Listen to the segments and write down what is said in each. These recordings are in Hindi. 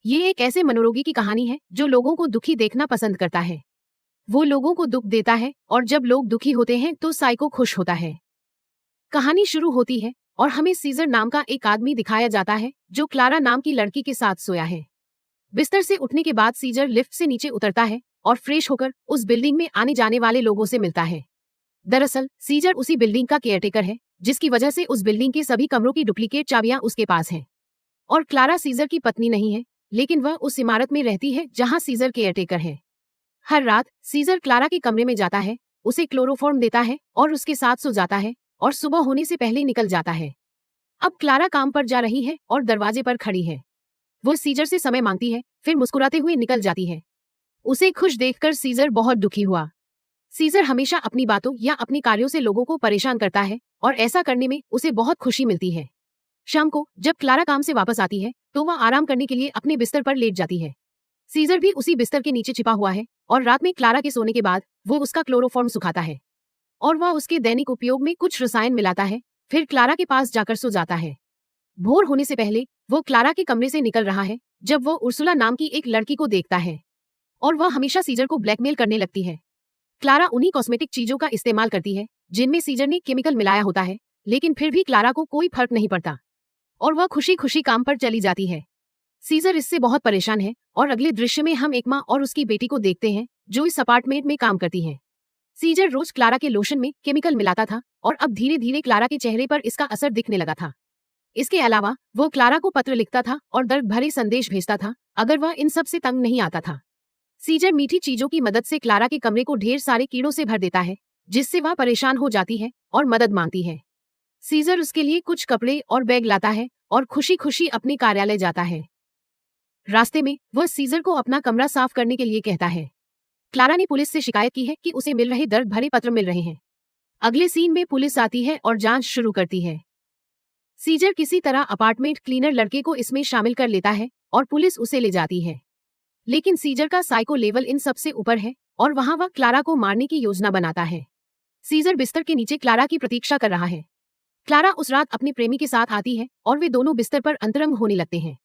ये एक ऐसे मनोरोगी की कहानी है जो लोगों को दुखी देखना पसंद करता है। वो लोगों को दुख देता है और जब लोग दुखी होते हैं तो साइको खुश होता है। कहानी शुरू होती है और हमें सीजर नाम का एक आदमी दिखाया जाता है जो क्लारा नाम की लड़की के साथ सोया है। बिस्तर से उठने के बाद सीजर लिफ्ट से नीचे उतरता है और फ्रेश होकर उस बिल्डिंग में आने जाने वाले लोगों से मिलता है। दरअसल सीजर उसी बिल्डिंग का केयरटेकर है, जिसकी वजह से उस बिल्डिंग के सभी कमरों की डुप्लीकेट चाबियां उसके पास हैं। और क्लारा सीजर की पत्नी नहीं है, लेकिन वह उस इमारत में रहती है जहां सीजर केयरटेकर है। हर रात सीजर क्लारा के कमरे में जाता है, उसे क्लोरोफॉर्म देता है और उसके साथ सो जाता है और सुबह होने से पहले निकल जाता है। अब क्लारा काम पर जा रही है और दरवाजे पर खड़ी है। वो सीजर से समय मांगती है, फिर मुस्कुराते हुए निकल जाती है। उसे खुश देखकर सीजर बहुत दुखी हुआ। सीजर हमेशा अपनी बातों या अपने कार्यों से लोगों को परेशान करता है और ऐसा करने में उसे बहुत खुशी मिलती है। शाम को जब क्लारा काम से वापस आती है तो वह आराम करने के लिए अपने बिस्तर पर लेट जाती है। सीजर भी उसी बिस्तर के नीचे छिपा हुआ है और रात में क्लारा के सोने के बाद वो उसका क्लोरोफॉर्म सुखाता है और वह उसके दैनिक उपयोग में कुछ रसायन मिलाता है, फिर क्लारा के पास जाकर सो जाता है। भोर होने से पहले वो क्लारा के कमरे से निकल रहा है जब वो उर्सुला नाम की एक लड़की को देखता है और वह हमेशा सीजर को ब्लैकमेल करने लगती है। क्लारा उन्हीं कॉस्मेटिक चीजों का इस्तेमाल करती है जिनमें सीजर ने केमिकल मिलाया होता है, लेकिन फिर भी क्लारा को कोई फर्क नहीं पड़ता और वह खुशी खुशी काम पर चली जाती है। सीजर इससे बहुत परेशान है और अगले दृश्य में हम एक माँ और उसकी बेटी को देखते हैं जो इस अपार्टमेंट में काम करती हैं। सीजर रोज क्लारा के लोशन में केमिकल मिलाता था और अब धीरे धीरे क्लारा के चेहरे पर इसका असर दिखने लगा था। इसके अलावा वो क्लारा को पत्र लिखता था और दर्द भरे संदेश भेजता था अगर वह इन सब से तंग नहीं आता था। सीजर मीठी चीजों की मदद से क्लारा के कमरे को ढेर सारे कीड़ों से भर देता है, जिससे वह परेशान हो जाती है और मदद मांगती है। सीजर उसके लिए कुछ कपड़े और बैग लाता है और खुशी खुशी अपने कार्यालय जाता है। रास्ते में वह सीजर को अपना कमरा साफ करने के लिए कहता है। क्लारा ने पुलिस से शिकायत की है कि उसे मिल रहे दर्द भरे पत्र मिल रहे हैं। अगले सीन में पुलिस आती है और जांच शुरू करती है। सीजर किसी तरह अपार्टमेंट क्लीनर लड़के को इसमें शामिल कर लेता है और पुलिस उसे ले जाती है। लेकिन सीजर का साइको लेवल इन सबसे ऊपर है और वहां वह क्लारा को मारने की योजना बनाता है। सीजर बिस्तर के नीचे क्लारा की प्रतीक्षा कर रहा है। क्लारा उस रात अपने प्रेमी के साथ आती है और वे दोनों बिस्तर पर अंतरंग होने लगते हैं।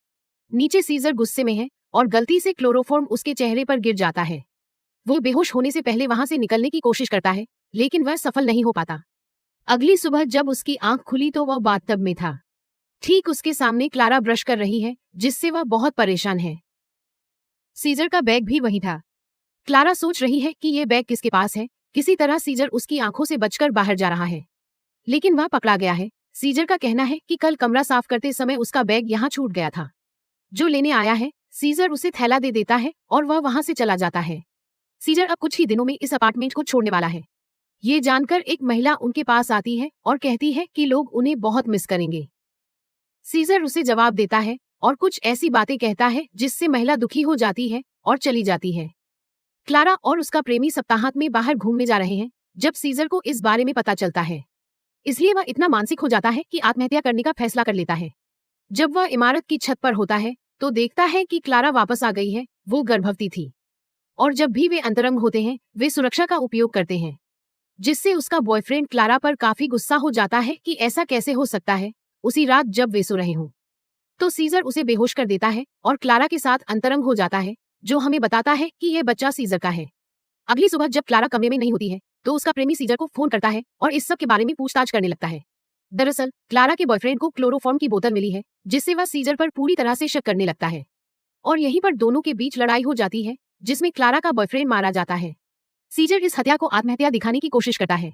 नीचे सीजर गुस्से में है और गलती से क्लोरोफॉर्म उसके चेहरे पर गिर जाता है। वो बेहोश होने से पहले वहां से निकलने की कोशिश करता है, लेकिन वह सफल नहीं हो पाता। अगली सुबह जब उसकी आंख खुली तो वह बाथटब में था। ठीक उसके सामने क्लारा ब्रश कर रही है, जिससे वह बहुत परेशान है। सीजर का बैग भी वही था। क्लारा सोच रही है कि ये बैग किसके पास है। किसी तरह सीजर उसकी आंखों से बचकर बाहर जा रहा है, लेकिन वह पकड़ा गया है। सीजर का कहना है कि कल कमरा साफ करते समय उसका बैग यहाँ छूट गया था। जो लेने आया है, सीजर उसे थैला दे देता है और वह वहां से चला जाता है। सीजर अब कुछ ही दिनों में इस अपार्टमेंट को छोड़ने वाला है। ये जानकर एक महिला उनके पास आती है और कहती है कि लोग उन्हें बहुत मिस करेंगे। सीजर उसे जवाब देता है और कुछ ऐसी बातें कहता है जिससे महिला दुखी हो जाती है और चली जाती है। क्लारा और उसका प्रेमी सप्ताहांत में बाहर घूमने जा रहे हैं जब सीजर को इस बारे में पता चलता है। इसलिए वह इतना मानसिक हो जाता है कि आत्महत्या करने का फैसला कर लेता है। जब वह इमारत की छत पर होता है तो देखता है कि क्लारा वापस आ गई है। वो गर्भवती थी और जब भी वे अंतरंग होते हैं वे सुरक्षा का उपयोग करते हैं, जिससे उसका बॉयफ्रेंड क्लारा पर काफी गुस्सा हो जाता है कि ऐसा कैसे हो सकता है उसी रात जब वे सो रहे हों। तो सीजर उसे बेहोश कर देता है और क्लारा के साथ अंतरंग हो जाता है, जो हमें बताता है कि यह बच्चा सीजर का है। अगली सुबह जब क्लारा कमरे में नहीं होती है तो उसका प्रेमी सीजर को फोन करता है और इस सब के बारे में पूछताछ करने लगता है। दरअसल क्लारा के बॉयफ्रेंड को क्लोरोफॉर्म की बोतल मिली है, जिससे वह सीजर पर पूरी तरह से शक करने लगता है और यहीं पर दोनों के बीच लड़ाई हो जाती है, जिसमें क्लारा का बॉयफ्रेंड मारा जाता है। सीजर इस हत्या को आत्महत्या दिखाने की कोशिश करता है।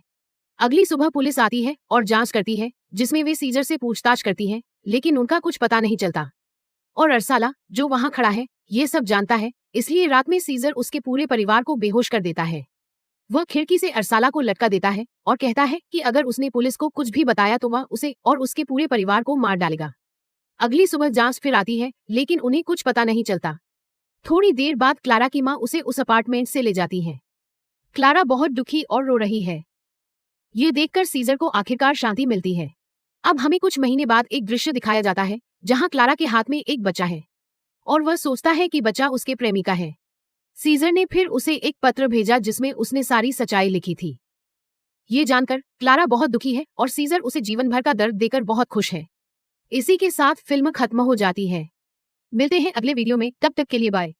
अगली सुबह पुलिस आती है और जांच करती है, जिसमें वे सीजर से पूछताछ करती हैं, लेकिन उनका कुछ पता नहीं चलता। और अरसाला, जो वहां खड़ा है, ये सब जानता है, इसलिए रात में सीजर उसके पूरे परिवार को बेहोश कर देता है। वह खिड़की से अरसाला को लटका देता है और कहता है कि अगर उसने पुलिस को कुछ भी बताया तो वह उसे और उसके पूरे परिवार को मार डालेगा। अगली सुबह जांच फिर आती है, लेकिन उन्हें कुछ पता नहीं चलता। थोड़ी देर बाद क्लारा की माँ उसे उस अपार्टमेंट से ले जाती है। क्लारा बहुत दुखी और रो रही है। ये देखकर सीजर को आखिरकार शांति मिलती है। अब हमें कुछ महीने बाद एक दृश्य दिखाया जाता है जहां क्लारा के हाथ में एक बच्चा है और वह सोचता है कि बच्चा उसके प्रेमी का है। सीजर ने फिर उसे एक पत्र भेजा जिसमें उसने सारी सच्चाई लिखी थी। ये जानकर क्लारा बहुत दुखी है और सीजर उसे जीवन भर का दर्द देकर बहुत खुश है। इसी के साथ फिल्म खत्म हो जाती है। मिलते हैं अगले वीडियो में, तब तक के लिए बाय।